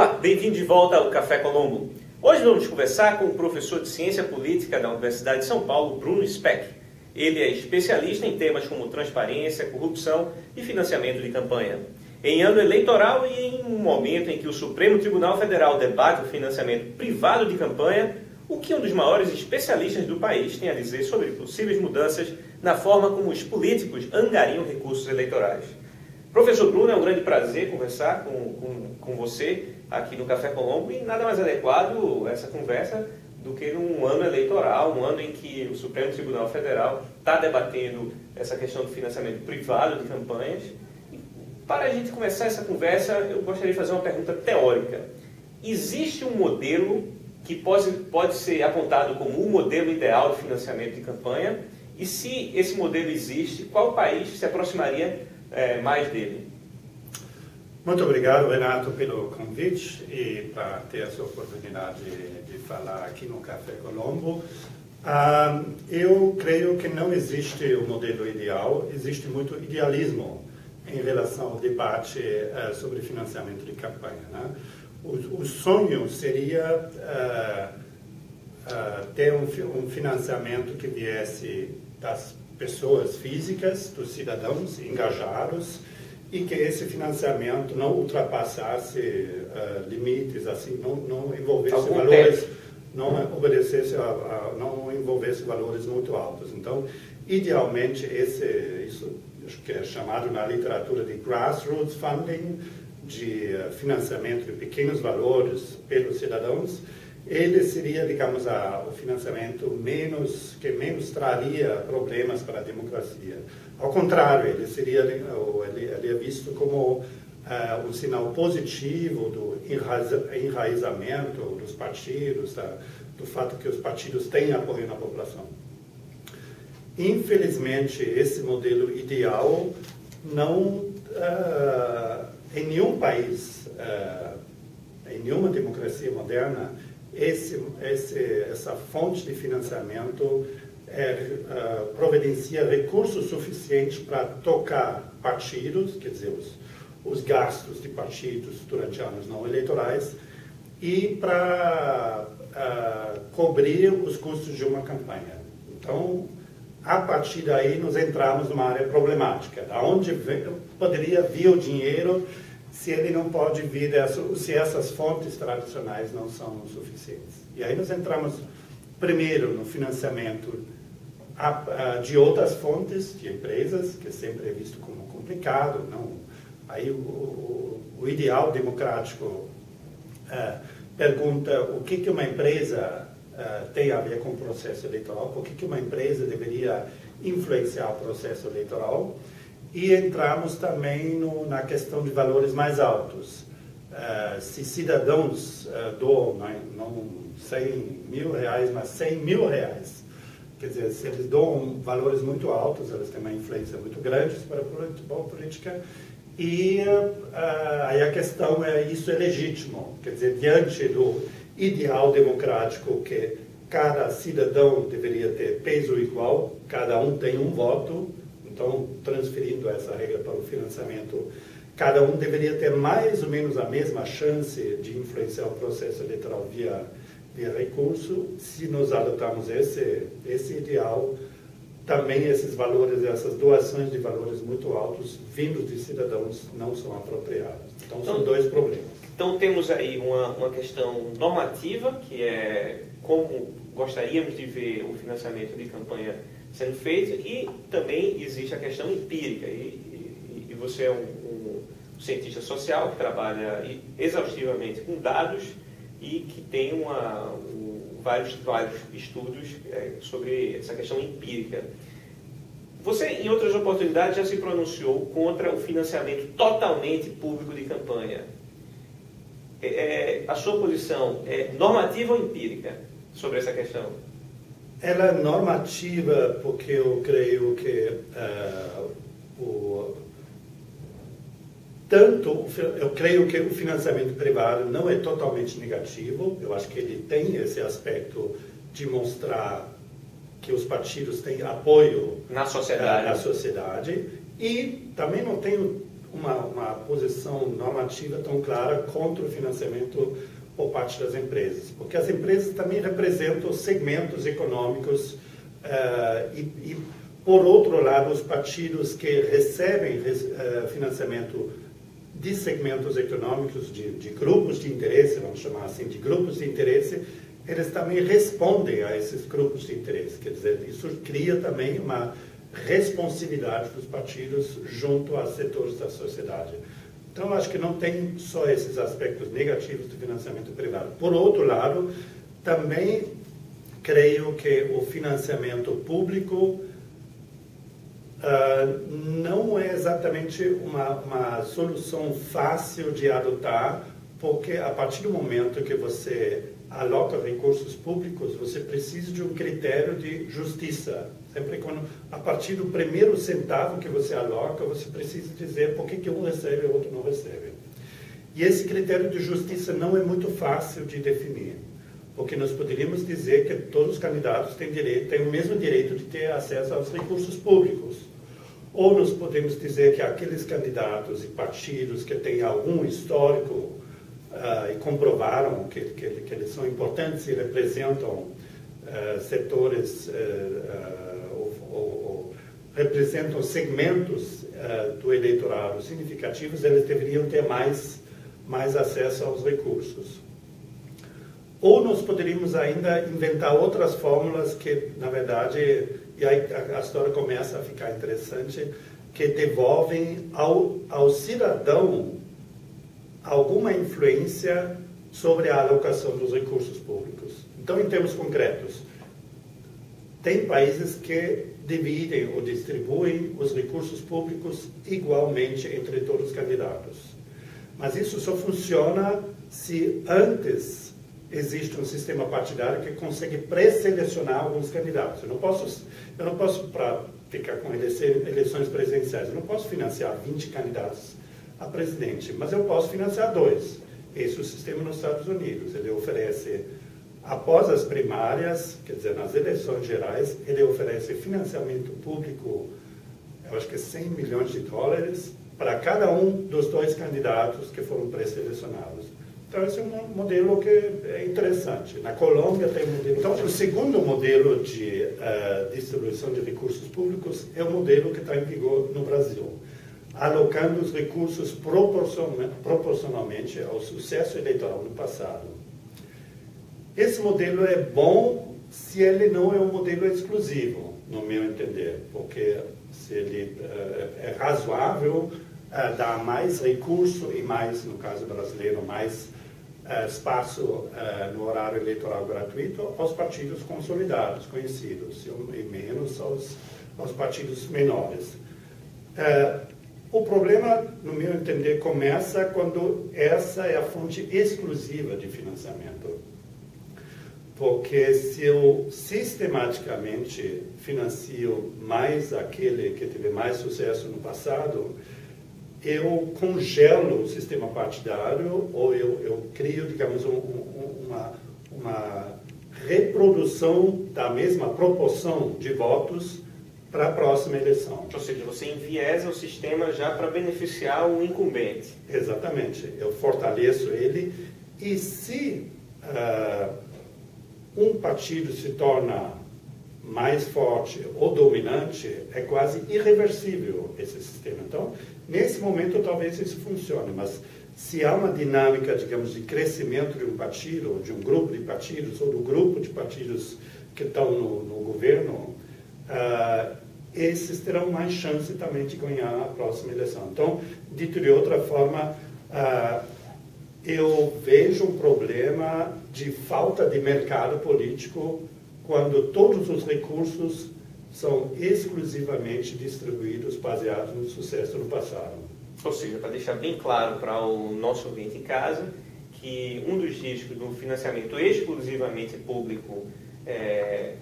Olá, bem-vindo de volta ao Café Colombo. Hoje vamos conversar com o professor de Ciência Política da Universidade de São Paulo, Bruno Speck. Ele é especialista em temas como transparência, corrupção e financiamento de campanha. Em ano eleitoral e em um momento em que o Supremo Tribunal Federal debate o financiamento privado de campanha, o que um dos maiores especialistas do país tem a dizer sobre possíveis mudanças na forma como os políticos angariam recursos eleitorais. Professor Bruno, é um grande prazer conversar com você aqui no Café Colombo e nada mais adequado essa conversa do que num ano eleitoral, um ano em que o Supremo Tribunal Federal está debatendo essa questão do financiamento privado de campanhas. E para a gente começar essa conversa, eu gostaria de fazer uma pergunta teórica. Existe um modelo que pode ser apontado como o modelo ideal de financiamento de campanha? E se esse modelo existe, qual país se aproximaria mais dele? Muito obrigado, Renato, pelo convite e para ter essa oportunidade de falar aqui no Café Colombo. Eu creio que não existe um modelo ideal, existe muito idealismo em relação ao debate sobre financiamento de campanha, né? O sonho seria ter um financiamento que viesse das pessoas físicas, dos cidadãos engajados, e que esse financiamento não ultrapassasse limites, assim, não envolvesse valores, não envolvesse valores muito altos. Então, idealmente, isso que é chamado na literatura de grassroots funding, de financiamento de pequenos valores pelos cidadãos, ele seria, digamos, o financiamento que menos traria problemas para a democracia. Ao contrário, ele é visto como um sinal positivo do enraizamento dos partidos, do fato que os partidos têm apoio na população. Infelizmente, esse modelo ideal não, em nenhum país, em nenhuma democracia moderna, essa fonte de financiamento providencia recursos suficientes para tocar partidos, quer dizer, os gastos de partidos durante anos não eleitorais, e para cobrir os custos de uma campanha. Então, a partir daí, nós entramos numa área problemática. Da onde poderia vir o dinheiro se ele não pode vir, se essas fontes tradicionais não são suficientes? E aí nós entramos primeiro no financiamento de outras fontes, de empresas, que sempre é visto como complicado. Não? Aí o ideal democrático pergunta o que uma empresa tem a ver com o processo eleitoral, por que uma empresa deveria influenciar o processo eleitoral, e entramos também na questão de valores mais altos. Se cidadãos doam, não 100 mil reais, mas 100 mil reais, quer dizer, se eles doam valores muito altos, eles têm uma influência muito grande para a política, e aí a questão isso é legítimo, quer dizer, diante do ideal democrático que cada cidadão deveria ter peso igual, cada um tem um voto, então transferindo essa regra para o financiamento, cada um deveria ter mais ou menos a mesma chance de influenciar o processo eleitoral via recurso. Se nós adotarmos esse ideal, também esses valores, essas doações de valores muito altos vindos de cidadãos não são apropriadas. Então são dois problemas. Então temos aí uma questão normativa, que é como gostaríamos de ver o financiamento de campanha sendo feito, e também existe a questão empírica. E você é um cientista social que trabalha exaustivamente com dados e que tem vários estudos sobre essa questão empírica. Você, em outras oportunidades, já se pronunciou contra o financiamento totalmente público de campanha. A sua posição é normativa ou empírica sobre essa questão? Ela é normativa porque eu creio que eu creio que o financiamento privado não é totalmente negativo. Eu acho que ele tem esse aspecto de mostrar que os partidos têm apoio na sociedade. E também não tenho uma posição normativa tão clara contra o financiamento por parte das empresas, porque as empresas também representam segmentos econômicos e, por outro lado, os partidos que recebem financiamento de segmentos econômicos, de grupos de interesse, vamos chamar assim, de grupos de interesse, eles também respondem a esses grupos de interesse. Quer dizer, isso cria também uma responsividade dos partidos junto aos setores da sociedade. Então, acho que não tem só esses aspectos negativos do financiamento privado. Por outro lado, também creio que o financiamento público não é exatamente uma solução fácil de adotar, porque a partir do momento que você aloca recursos públicos, você precisa de um critério de justiça. Sempre a partir do primeiro centavo que você aloca, você precisa dizer por que um recebe e o outro não recebe. E esse critério de justiça não é muito fácil de definir, porque nós poderíamos dizer que todos os candidatos têm o mesmo direito de ter acesso aos recursos públicos. Ou nós podemos dizer que aqueles candidatos e partidos que têm algum histórico e comprovaram que eles são importantes e representam setores ou representam segmentos do eleitorado significativos, eles deveriam ter mais acesso aos recursos. Ou nós poderíamos ainda inventar outras fórmulas que, na verdade, e aí a história começa a ficar interessante, que devolvem ao cidadão alguma influência sobre a alocação dos recursos públicos. Então, em termos concretos, tem países que dividem ou distribuem os recursos públicos igualmente entre todos os candidatos. Mas isso só funciona se antes existe um sistema partidário que consegue pré-selecionar alguns candidatos. Eu não posso para ficar com eleições presidenciais, eu não posso financiar 20 candidatos a presidente, mas eu posso financiar 2. Esse é o sistema nos Estados Unidos. Ele oferece, após as primárias, quer dizer, nas eleições gerais, ele oferece financiamento público, eu acho que $100 milhões, para cada um dos 2 candidatos que foram pré-selecionados. Então, esse é um modelo que é interessante. Na Colômbia tem um modelo... Então, o segundo modelo de distribuição de recursos públicos é o modelo que está em vigor no Brasil, alocando os recursos proporcionalmente ao sucesso eleitoral no passado. Esse modelo é bom se ele não é um modelo exclusivo, no meu entender, porque se ele é razoável, dá mais recurso e mais, no caso brasileiro, mais espaço no horário eleitoral gratuito aos partidos consolidados, conhecidos, e menos aos partidos menores. O problema, no meu entender, começa quando essa é a fonte exclusiva de financiamento. Porque se eu sistematicamente financio mais aquele que teve mais sucesso no passado, eu congelo o sistema partidário ou eu crio, digamos, uma reprodução da mesma proporção de votos para a próxima eleição. Ou seja, você enviesa o sistema já para beneficiar o incumbente. Exatamente. Eu fortaleço ele e se um partido se torna mais forte ou dominante, é quase irreversível esse sistema. Então, nesse momento, talvez isso funcione, mas se há uma dinâmica, digamos, de crescimento de um partido, ou de um grupo de partidos, ou do grupo de partidos que estão no governo, esses terão mais chance também de ganhar a próxima eleição. Então, dito de outra forma, eu vejo um problema de falta de mercado político quando todos os recursos são exclusivamente distribuídos baseados no sucesso no passado. Ou seja, para deixar bem claro para o nosso ouvinte em casa, que um dos riscos do financiamento exclusivamente público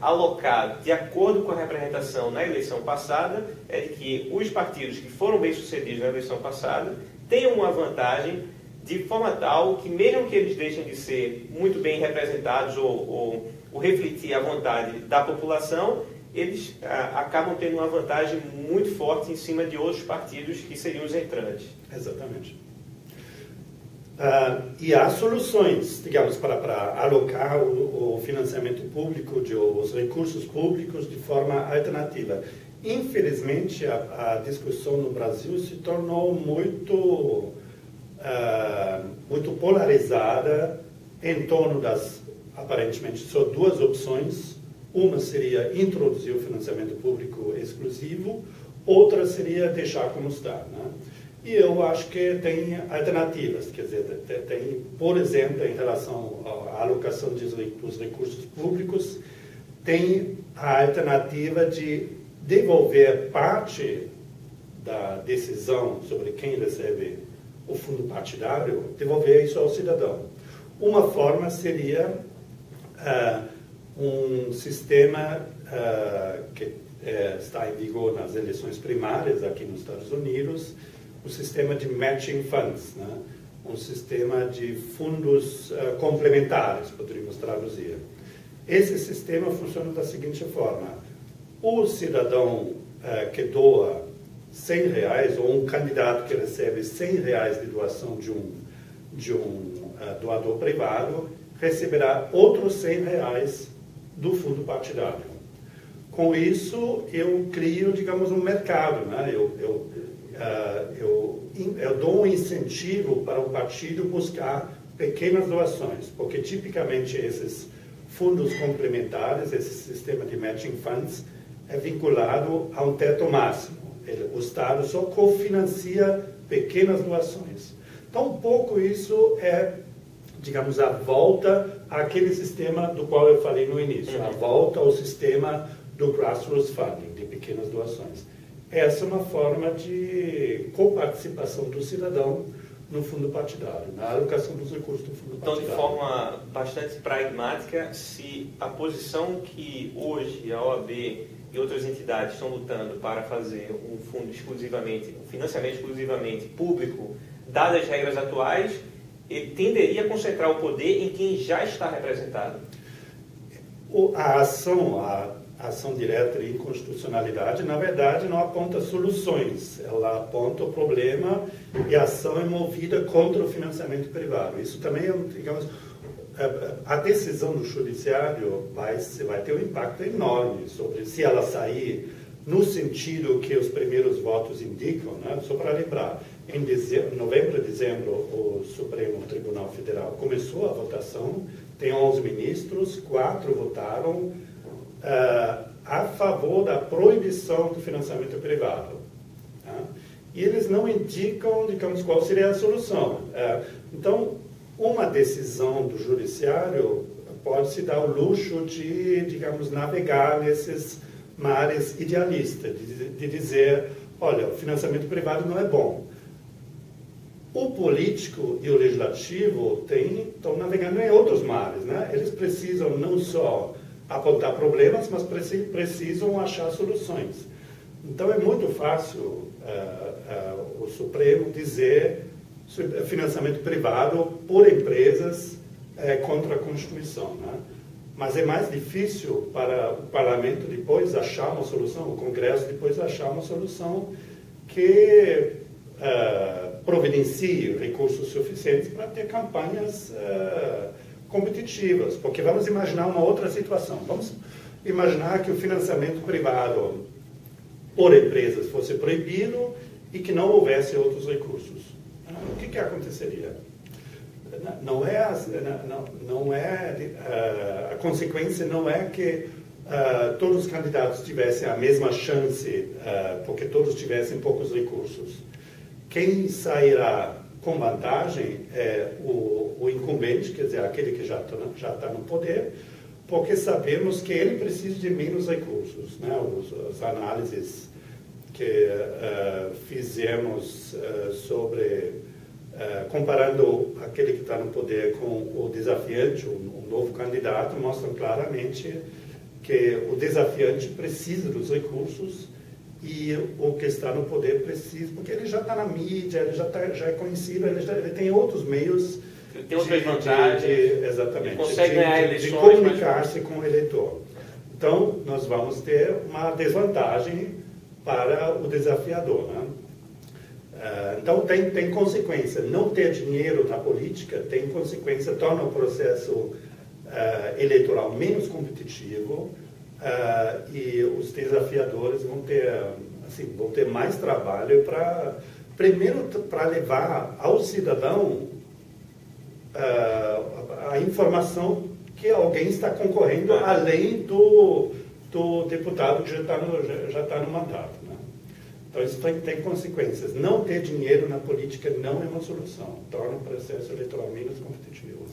alocado de acordo com a representação na eleição passada é de que os partidos que foram bem-sucedidos na eleição passada tenham uma vantagem de forma tal que, mesmo que eles deixem de ser muito bem representados ou refletir a vontade da população, eles acabam tendo uma vantagem muito forte em cima de outros partidos que seriam os entrantes. Exatamente. E há soluções, digamos, para alocar o financiamento público, os recursos públicos de forma alternativa. Infelizmente, a discussão no Brasil se tornou muito polarizada em torno das, aparentemente, só duas opções. Uma seria introduzir o financiamento público exclusivo, outra seria deixar como está, né? E eu acho que tem alternativas, quer dizer, tem, por exemplo, em relação à alocação dos recursos públicos, tem a alternativa de devolver parte da decisão sobre quem recebe o fundo partidário, devolver isso ao cidadão. Uma forma seria um sistema que está em vigor nas eleições primárias aqui nos Estados Unidos, o sistema de matching funds, né? Um sistema de fundos complementares, poderíamos traduzir. Esse sistema funciona da seguinte forma: o cidadão que doa R$100, ou um candidato que recebe R$100 de doação de um doador privado, receberá outros R$100 do fundo partidário. Com isso, eu crio, digamos, um mercado, né? Eu dou um incentivo para o partido buscar pequenas doações, porque tipicamente esses fundos complementares, esse sistema de matching funds, é vinculado a um teto máximo. O Estado só cofinancia pequenas doações. Então, um pouco isso é, digamos, a volta àquele sistema do qual eu falei no início, a volta ao sistema do grassroots funding, de pequenas doações. Essa é uma forma de coparticipação do cidadão no fundo partidário, na alocação dos recursos do fundo partidário. Então, de forma bastante pragmática, se a posição que hoje a OAB e outras entidades estão lutando para fazer um fundo exclusivamente, um financiamento exclusivamente público, dadas as regras atuais, ele tenderia a concentrar o poder em quem já está representado. A ação direta de inconstitucionalidade, na verdade, não aponta soluções, ela aponta o problema e a ação é movida contra o financiamento privado. Isso também é, digamos, a decisão do judiciário vai ter um impacto enorme sobre se ela sair no sentido que os primeiros votos indicam, né? Só para lembrar, em novembro e dezembro, o Supremo Tribunal Federal começou a votação, tem 11 ministros, 4 votaram a favor da proibição do financiamento privado. Tá? E eles não indicam, digamos, qual seria a solução. Então, uma decisão do judiciário pode se dar o luxo de, digamos, navegar nesses mares idealistas, de dizer, olha, o financiamento privado não é bom. O político e o legislativo estão navegando em outros mares, né? Eles precisam não só apontar problemas, mas precisam achar soluções. Então é muito fácil o Supremo dizer financiamento privado por empresas contra a Constituição, né? Mas é mais difícil para o Parlamento depois achar uma solução, o Congresso depois achar uma solução que providencie recursos suficientes para ter campanhas competitivas. Porque vamos imaginar uma outra situação. Vamos imaginar que o financiamento privado por empresas fosse proibido e que não houvesse outros recursos. O que aconteceria? A consequência não é que todos os candidatos tivessem a mesma chance, porque todos tivessem poucos recursos. Quem sairá com vantagem é o incumbente, quer dizer, aquele que já está no poder, porque sabemos que ele precisa de menos recursos, né? As análises que fizemos sobre comparando aquele que está no poder com o desafiante, o novo candidato, mostram claramente que o desafiante precisa dos recursos e o que está no poder precisa, porque ele já está na mídia, ele já é conhecido, ele tem outros meios tem outras vantagens, exatamente, consegue ganhar eleições, de comunicar-se com o eleitor. Então, nós vamos ter uma desvantagem para o desafiador, né? Então, tem consequência. Não ter dinheiro na política tem consequência, torna o processo eleitoral menos competitivo e os desafiadores vão ter mais trabalho primeiro, para levar ao cidadão a informação que alguém está concorrendo além do deputado que já está no mandato, né? Então, isso tem consequências. Não ter dinheiro na política não é uma solução. Torna o processo eleitoral menos competitivo.